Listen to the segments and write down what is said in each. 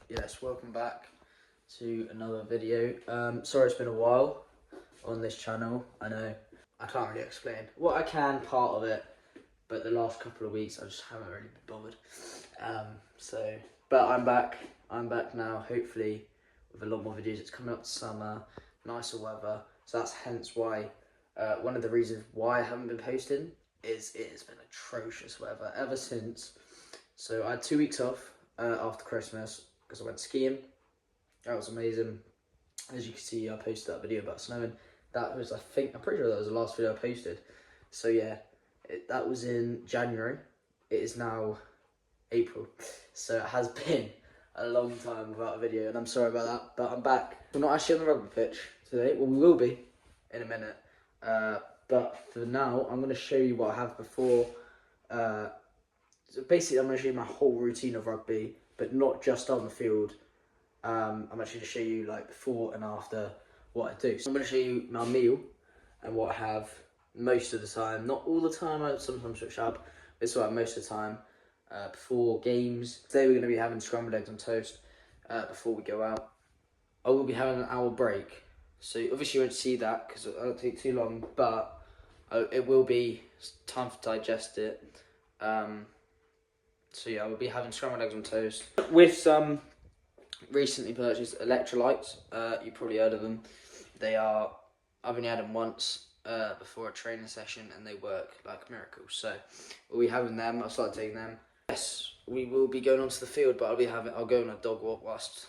Yes, welcome back to another video. Sorry it's been a while on this channel. I know I can't really explain. Well, I can, part of it, but the last couple of weeks I just haven't really been bothered. But I'm back. I'm back now, hopefully with a lot more videos. It's coming up to summer, nicer weather. So that's hence why, one of the reasons why I haven't been posting is it has been atrocious weather ever since. So I had 2 weeks off after Christmas because I went skiing. That was amazing. As you can see, I posted that video about snowing. That was, I'm pretty sure that was the last video I posted. So yeah, that was in January. It is now April. So it has been a long time without a video, and I'm sorry about that, but I'm back. We're not actually on the rugby pitch today. Well, we will be in a minute. But for now, I'm going to show you what I have before. So basically, I'm going to show you my whole routine of rugby, but not just on the field. I'm actually going to show you like before and after what I do. So I'm going to show you my meal and what I have most of the time. Not all the time, I sometimes switch up, but it's what I have most of the time. Before games. Today we're going to be having scrambled eggs on toast before we go out. I will be having an hour break. So obviously you won't see that because it won't take too long, but it will be time to digest it. So yeah, I will be having scrambled eggs on toast with some recently purchased electrolytes. You probably heard of them. I've only had them once before a training session, and they work like miracles. So we'll be having them. I'll start taking them. Yes, we will be going onto the field, but I'll go on a dog walk whilst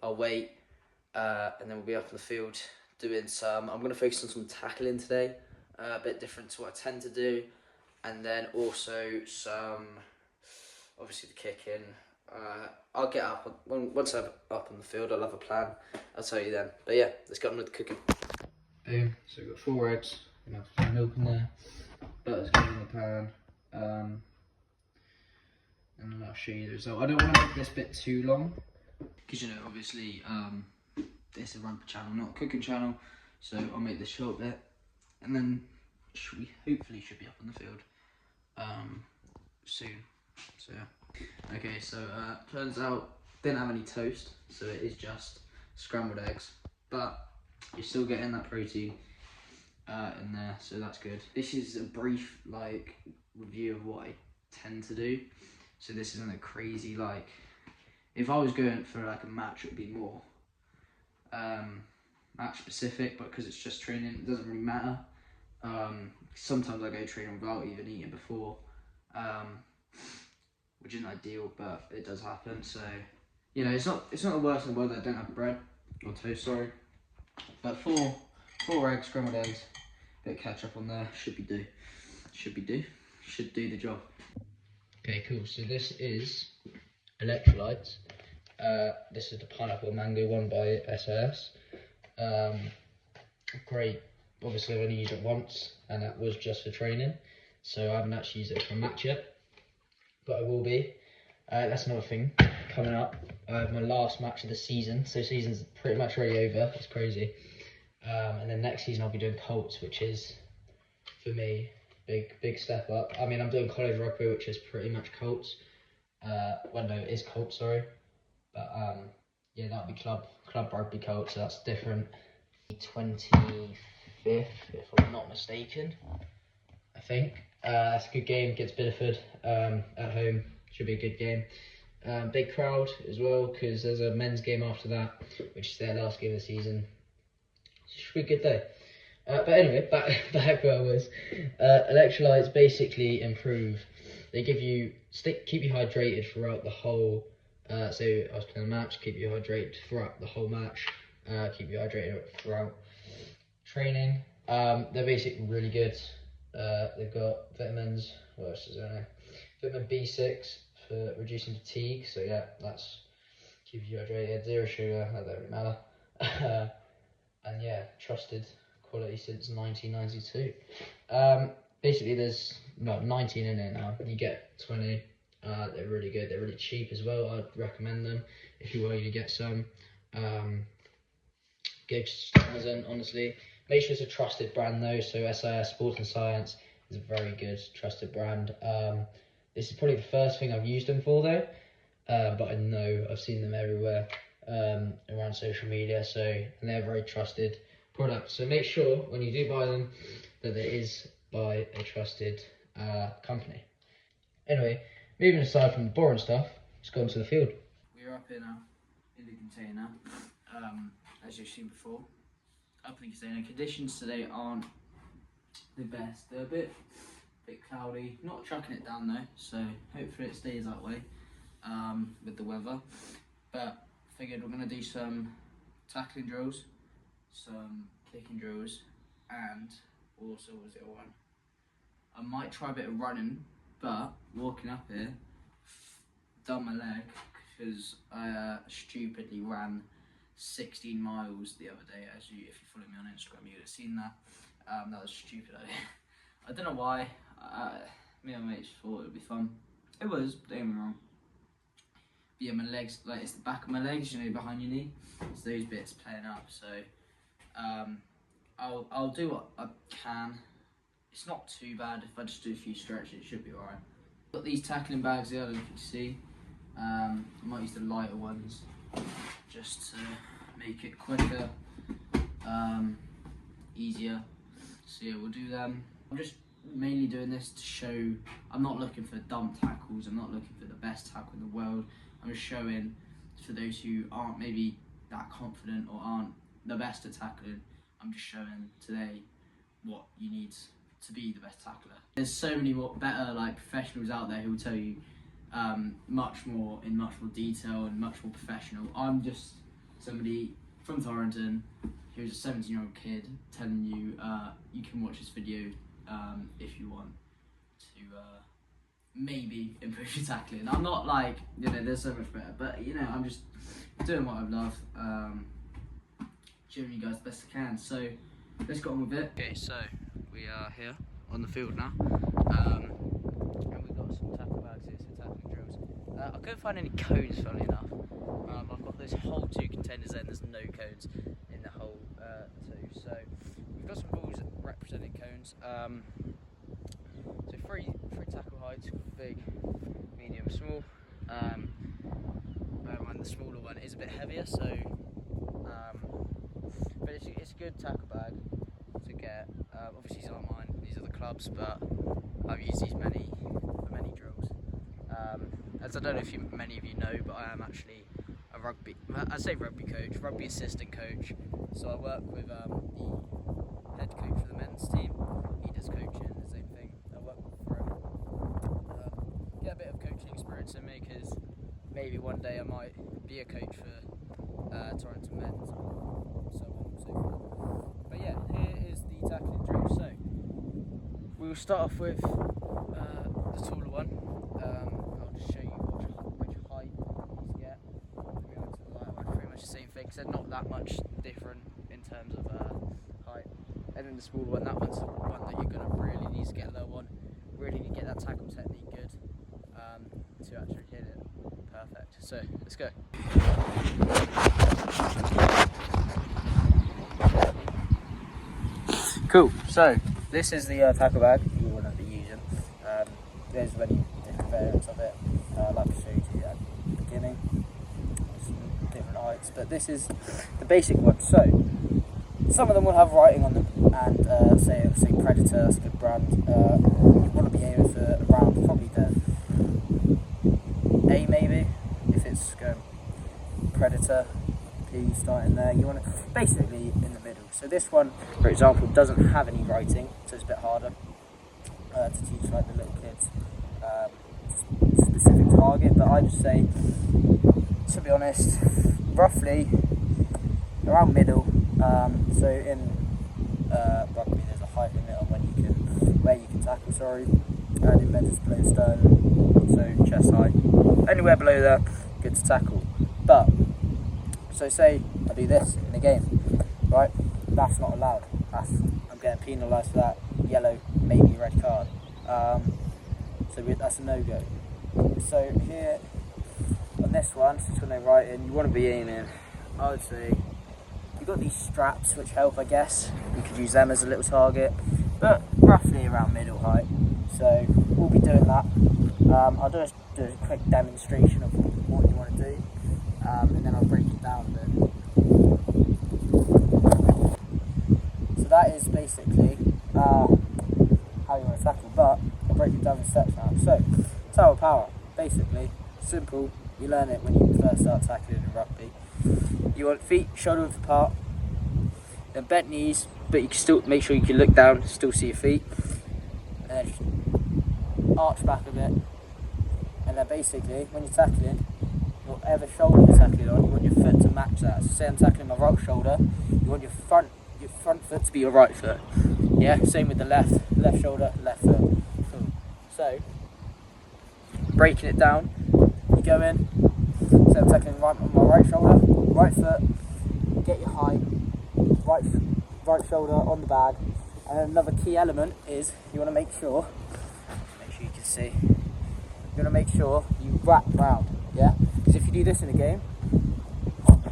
I'll wait, and then we'll be up in the field doing some. I'm going to focus on some tackling today, a bit different to what I tend to do, and then also some, obviously the kicking. I'll get up once I'm up on the field. I'll have a plan. I'll tell you then. But yeah, let's get on with the cooking. Boom. So we've got 4 eggs. I'm gonna have some milk in there. Butter's going in the pan. And then I'll show you the result. I don't want to make this bit too long because, you know, obviously this is a rugby channel, not a cooking channel. So I'll make this short bit, and then we hopefully should be up on the field soon. So yeah. Okay, so turns out didn't have any toast, so it is just scrambled eggs, but you're still getting that protein in there, so that's good. This is a brief review of what I tend to do. So this isn't a crazy, if I was going for a match, it would be more match specific, but because it's just training, it doesn't really matter. Sometimes I go training without even eating before, which isn't ideal, but it does happen. So, you know, it's not the worst in the world that I don't have bread or toast, sorry. But four eggs, scrambled eggs, bit of ketchup on there, should do the job. Okay, cool. So this is electrolytes. This is the pineapple mango one by SAS. Great. Obviously, I've only used it once, and that was just for training. So I haven't actually used it for a match yet, but I will be. That's another thing coming up. I have my last match of the season, so season's pretty much already over. It's crazy. And then next season I'll be doing Colts, which is, for me, big step up. I mean, I'm doing college rugby, which is pretty much Colts. Well, no, it is Colts, sorry. But yeah, that'll be club rugby Colts, so that's different. 25th, if I'm not mistaken, I think. That's a good game against Bideford at home. Should be a good game. Big crowd as well, because there's a men's game after that, which is their last game of the season. Should be a good day. But anyway, back where I was. Electrolytes basically improve. They give you keep you hydrated throughout the whole. So I was playing a match, keep you hydrated throughout the whole match. Keep you hydrated throughout training. They're basically really good. They've got vitamins. What else is there? Vitamin B6 for reducing fatigue. So yeah, that's keeps you hydrated. 0 sugar. That don't really matter. And yeah, trusted quality since 1992. Basically, there's 19 in it now. You get 20. They're really good. They're really cheap as well. I'd recommend them if you were to get some. Good Amazon, honestly. Make sure it's a trusted brand though. So SAS Sports and Science is a very good trusted brand. This is probably the first thing I've used them for though. but I know I've seen them everywhere around social media, and they're very trusted products. So make sure when you do buy them that it is by a trusted company. Anyway, moving aside from the boring stuff, let's go onto the field. We're up in the container, as you've seen before. Up in the container. Conditions today aren't the best. They're a bit cloudy. Not chucking it down though, so hopefully it stays that way with the weather. But figured we're gonna do some tackling drills, some kicking drills, and also I might try a bit of running, but walking up here, done my leg because I stupidly ran 16 miles the other day. If you follow me on Instagram, you would have seen that. That was stupid. I don't know why. Me and my mates thought it would be fun. It was, don't get me wrong. But yeah, my legs, like it's the back of my legs, you know, behind your knee. It's those bits playing up. So I'll do what I can. It's not too bad if I just do a few stretches. It should be alright. Got these tackling bags here, I don't know if you can see. I might use the lighter ones just to make it quicker, easier. So yeah, we'll do them. I'm just mainly doing this to show I'm not looking for dump tackles. I'm not looking for the best tackle in the world. I'm just showing for those who aren't maybe that confident or aren't the best at tackling. I'm just showing today what you need to be the best tackler. There's so many more better like professionals out there who will tell you much more detail and much more professional. I'm just somebody from Torrington who's a 17-year-old kid telling you you can watch this video if you want to maybe improve your tackling. I'm not like, you know, there's so much better, but you know, I'm just doing what I love, showing you guys the best I can. So let's get on with it. Okay, so we are here on the field now, and we've got some tackle bags here, so tackling drills. I couldn't find any cones, funnily enough. I've got this whole 2 containers there and there's no cones in the whole 2. So we've got some balls representing cones. So three tackle heights, big, medium, small. And the smaller one is a bit heavier, so but it's a good tackle bag to get. Obviously these aren't mine, these are the clubs, but I've used these for many drills. As I don't know if many of you know, but I am actually a rugby coach, rugby assistant coach. So I work with the head coach for the men's team. He does coaching, the same thing. I work for him. Get a bit of coaching experience in me, because maybe one day I might be a coach for Torrington men's, so on and so forth. But yeah, here is the tackling drill. So we will start off with the taller one. I'll just show you which height you need to get. We went to the lighter one, pretty much the same thing, so they're not that much different in terms of height. And then the smaller one, that one's the one that you're going to really need to get low on. Really need to get that tackle technique good to actually hit it perfect. So let's go. Cool. So this is the tackle bag you want to be using. There's many different variants of it. Like I showed you at the beginning. Some different heights, but this is the basic one. So some of them will have writing on them, and say Predator, that's a good brand. You want to be aiming for around probably the A maybe, if it's going Predator, P starting there. You want to basically in the middle. So this one, for example, doesn't have any writing, so it's a bit harder to teach like the little kids specific target. But I just say, to be honest, roughly around middle. So in rugby, there's a height limit on where you can tackle. Sorry, and in men's below stern, so chest height. Anywhere below there, good to tackle. But so say I do this in a game, right? That's not allowed. I'm getting penalised for that. Yellow, maybe red card. So that's a no-go. So here on this one, since we're no writing, you want to be aiming. I would say you've got these straps which help, I guess. You could use them as a little target, but roughly around middle height. So we'll be doing that. I'll do a quick demonstration of what see, and then I'll break it down a bit. So that is basically how you want to tackle, but I'll break it down in steps now. So, tower power, basically, simple. You learn it when you first start tackling in rugby. You want feet shoulder width apart, then bent knees, but you can still make sure you can look down, still see your feet, and then arch back a bit. And then basically, when you're tackling, whatever shoulder you're tackling on, you want your foot to match that. So say I'm tackling my right shoulder, you want your front foot to be your right foot. Yeah, same with the left shoulder, left foot. Cool. So, breaking it down, you go in, so I'm tackling on my right shoulder, right foot, get your height, right shoulder on the bag. And then another key element is you want to make sure you can see, you want to make sure you wrap round, yeah? Because if you do this in a game,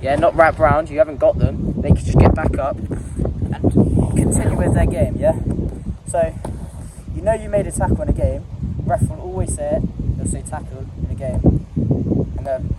yeah, not wrap round, you haven't got them, they can just get back up and continue with their game, yeah? So, you know you made a tackle in a game, ref will always say it, they'll say tackle in a game, and then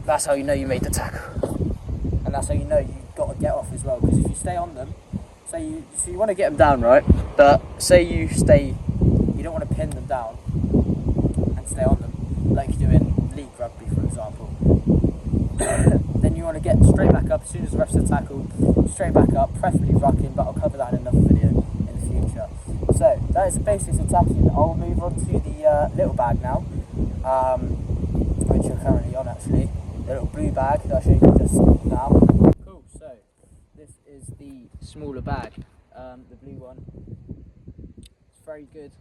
that's how you know you made the tackle. And that's how you know you've got to get off as well, because if you stay on them, so you want to get them down, right? But say you don't want to pin them down and stay on them, like you do in league rugby, for example. Then you want to get straight back up as soon as the ref says tackle, straight back up, preferably rucking, but I'll cover that in another video in the future. So that is the basics of tackling. I'll move on to the little bag now, which you're currently on actually. The little blue bag that I showed you just now. Cool, so this is the smaller bag, the blue one. It's very good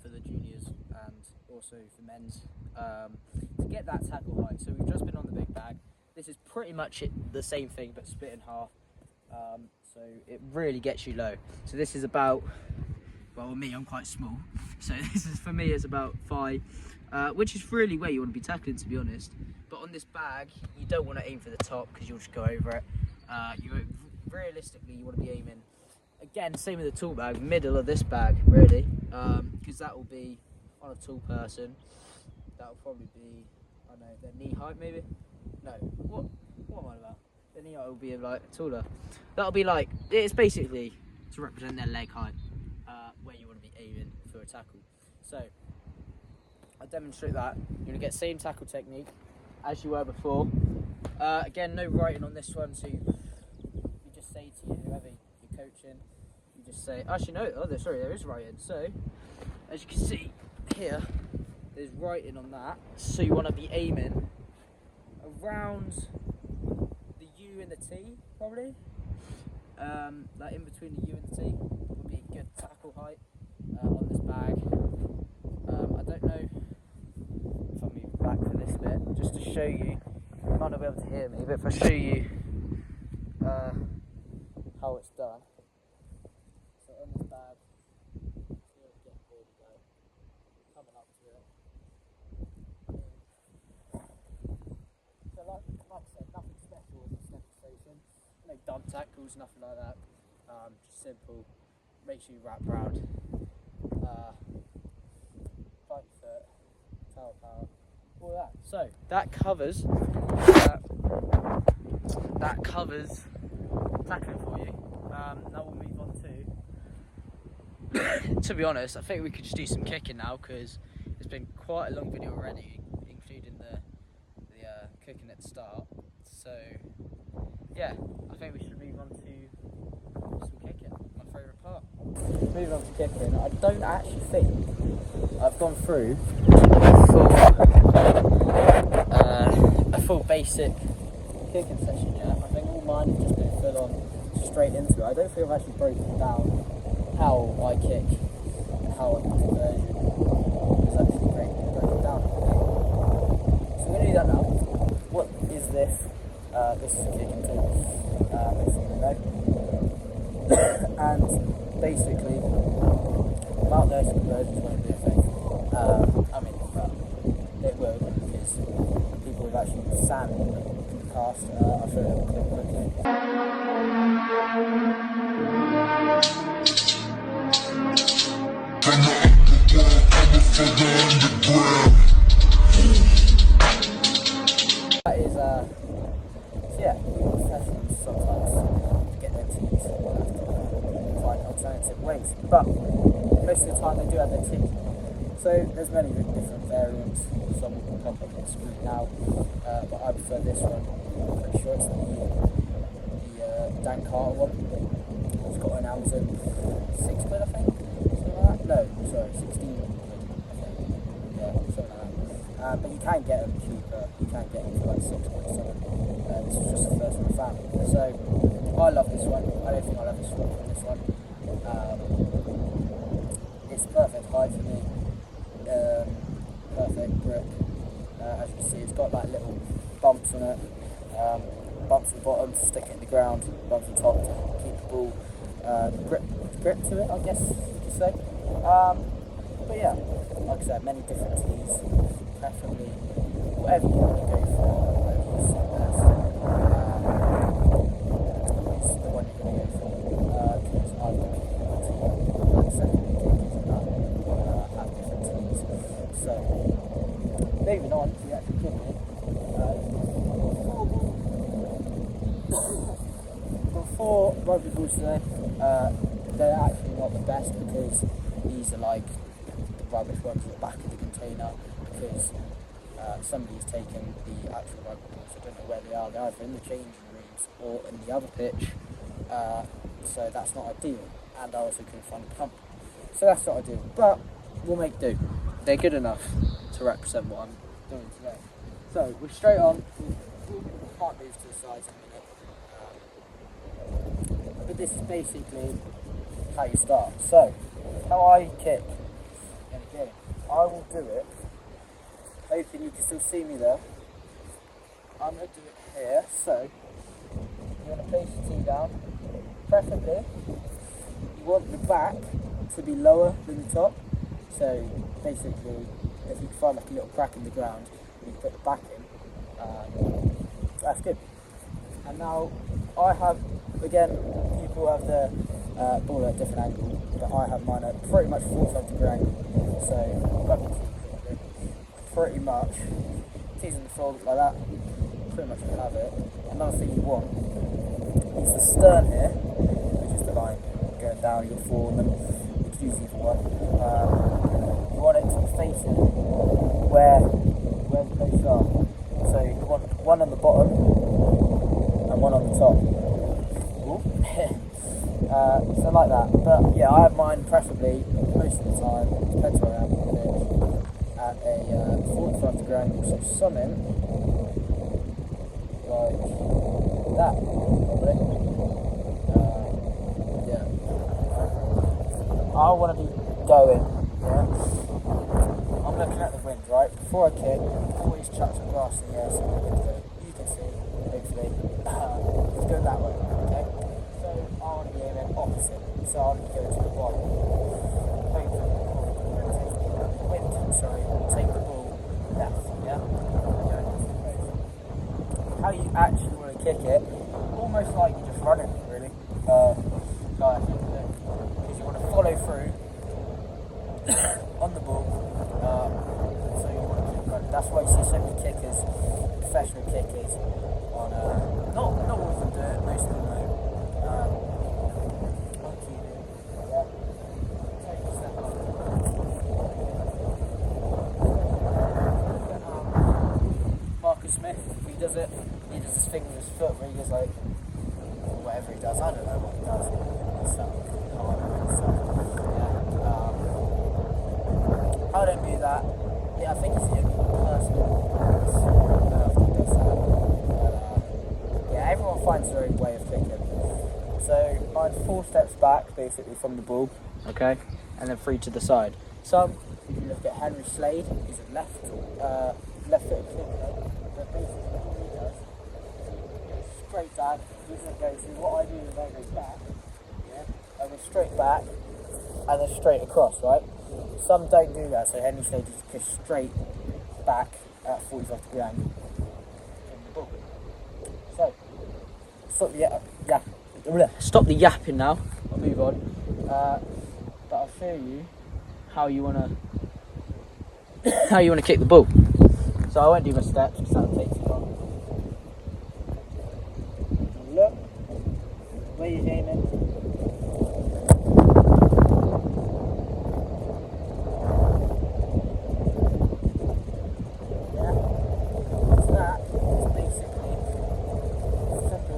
for the juniors and also for men's to get that tackle height. So we've just been on the big bag. This is pretty much the same thing but split in half. So it really gets you low. So this is about, well, with me, I'm quite small. So this is, for me, it's about 5, which is really where you want to be tackling, to be honest. But on this bag, you don't want to aim for the top because you'll just go over it. Realistically, you want to be aiming, again, same with the tall bag, middle of this bag, really, because that will be on a tall person. That will probably be, I don't know, their knee height, maybe. No, what am I about? Their knee height will be like taller. That'll be like, it's basically to represent their leg height, where you want to be aiming for a tackle. So I'll demonstrate that. You're gonna get same tackle technique as you were before. Again, no writing on this one, so you just say to whoever you're coaching, you just say, actually no, there is writing. So as you can see here, there's writing on that. So you want to be aiming around the U and the T, probably. Like in between the U and the T would be a good tackle height on this bag. I don't know if I'll move back for this bit, just to show you. You might not be able to hear me, but if I show you how it's done. So on this bag, coming up to it. So like I said, nothing special in this demonstration. No dump tackles, nothing like that. Just simple. Make sure you wrap round. Front foot, tower power, all that. So that covers tackling for you. Now we'll move on to be honest, I think we could just do some kicking now, because it's been quite a long video already, including the kicking at the start. So yeah, I think we should move on to some kicking, my favourite part. Moving on to kicking, I don't actually think I've gone through a full basic kicking session yet. I think all mine has just been full on straight into it. I don't think I've actually broken down how I kick and how I do conversion. It's actually great to break it down. So we're going to do that now. What is this? This is a kicking tool, as you know. And basically, about those conversions won't be a thing. I mean, it will, because people have actually used sand in the past. I'll show you a little clip quickly. From the underground, I'm a underground. tees, but most of the time they do have their tee. So there's many different variants. Some will pop up on the screen now, but I prefer this one. I'm pretty sure it's the Dan Carter one. It's got an Amazon £6, I think. Something like that. No, sorry, 16 quid. I think. Yeah, something like that. But you can get them cheaper. You can get them for like 6 quid. This was just the first one I found. So I love this one. I don't think I'll ever swap from this one. It's perfect height for me. Perfect grip. As you can see, it's got like little bumps on it. Bumps at the bottom to stick it in the ground. Bumps on top to keep the ball grip to it, I guess you could say. But yeah, like I said, many different tees. Preferably whatever you want to go for. Whatever you see best. It's the one you're going to go for. Because I've got like secondary kickers and that have different tees. So, moving on to the actual kicking. For rugby balls today, they're actually not the best because these are like the rubbish ones at the back of the container because somebody's taken the actual rugby balls. I don't know where they are. They're either in the changing rooms or in the other pitch. So that's not ideal. And I also couldn't find a pump. So that's not ideal. But we'll make do. They're good enough to represent what I'm doing today. So we're straight on. We can't move to the sides in a minute. But this is basically how you start. So, how I kick in a game. I will do it, hoping you can still see me there. I'm going to do it here. So, you're going to place your tee down. Preferably, you want the back to be lower than the top. So, basically, if you can find like a little crack in the ground, you can put the back in. That's good. And now, I have, again, people have the ball at a different angle, but I have mine at pretty much 45 degree angle. So pretty much tees on the floor like that. Pretty much you have it. Another thing you want is the stern here, which is the line going down. You got 4 on them. You could use either one. You want it to be facing where the plates are. So you want one on the bottom and one on the top. So like that, but yeah, I have mine preferably most of the time, depends where I am on the pitch, at a 45 degree angle, so something like that, probably. Yeah. I want to be going, yeah. I'm looking at the wind, right? Before I kick, always chuck some grass in the air so you can see, hopefully. It's going that way, okay? So I want to be aiming opposite, so I'm going to go to the bottom. Hopefully, take the ball left, yeah? How you actually want to kick it, almost like you're just running, really. Because you want to follow through on the ball, so you want to keep running. That's why you see so many kickers, professional kickers, on not all of them do it, most of them do. Smith, he does his thing with his foot where he goes like, whatever he does, I don't know what he does. I don't do that. Yeah, I think it's the only person who does that. Yeah, everyone finds their own way of kicking. So mine's 4 steps back, basically from the ball, okay, and then 3 to the side. Some, if you look at Henry Slade, he's a left foot kicker. But basically what he does, straight back, he doesn't go through. What I do is I go back, yeah, I go straight back, and then straight across, right? Some don't do that, so Henry Slade just goes straight back at 45 degree angle in the ball. So, stop the yapping now, I'll move on, but I'll show you how you want to kick the ball. So I won't do my steps because that'll take too long. Look, where you're aiming.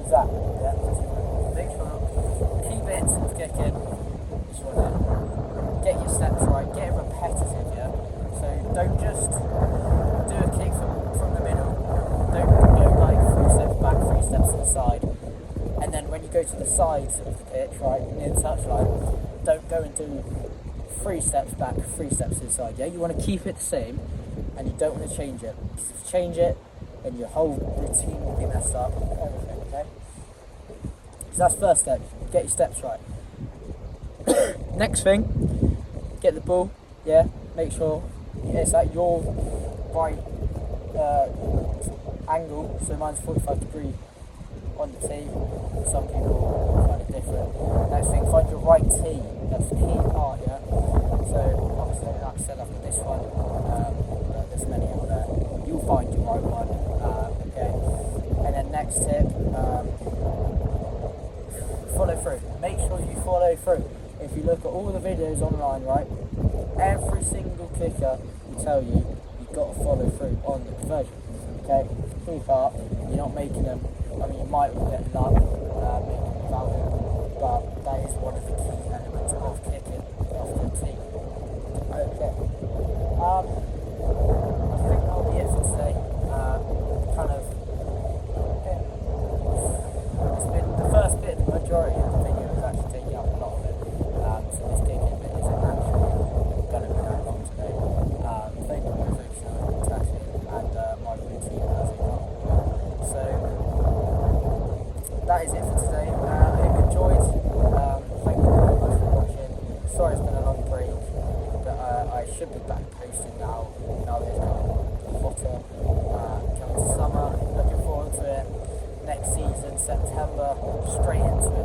exactly, yeah. So make sure, keep it kicking. Just want to get your steps right, get it repetitive, yeah. So don't just do a kick from the middle. Don't go like 3 steps back, 3 steps to the side. And then when you go to the sides of the pitch, right, near the touchline, don't go and do 3 steps back, 3 steps to the side. Yeah, you want to keep it the same, and you don't want to change it. Because if you change it, then your whole routine will be messed up. Everything, okay? So that's first step. Get your steps right. Next thing, get the ball. Yeah, make sure it's at your right angle. So mine's 45 degree on the tee. Some people find it different. Next thing, find your right tee. That's the key part, yeah. So obviously I like set up with this one, but there's many out there. You'll find your right one, okay. And then next tip, follow through. Make sure you follow through. If you look at all the videos online, right, every single kicker will tell you you've got to follow through on the conversion. Okay, key part. You're not making them. I mean, you might get luck making them without it, but that is one of the key elements of kicking off the tee. Okay. I think that'll be it for today. Kind of. It's been the first bit. The majority of the video is actually taking up a lot of it. So this kicking bit isn't actually going to be that long today. Thank you very much for attaching and my routine as a well. So that is it for today. I hope you enjoyed. Thank you very much for watching. Sorry it's been a long break, but I should be back posting now. Now that it's coming hotter, coming to summer. Looking forward to it. Next season, September, straight into the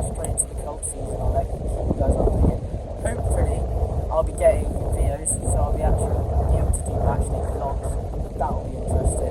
cold season. I'll let you guys updated. Hopefully, I'll be getting videos, so I'll be able to do match day vlogs. That will be interesting.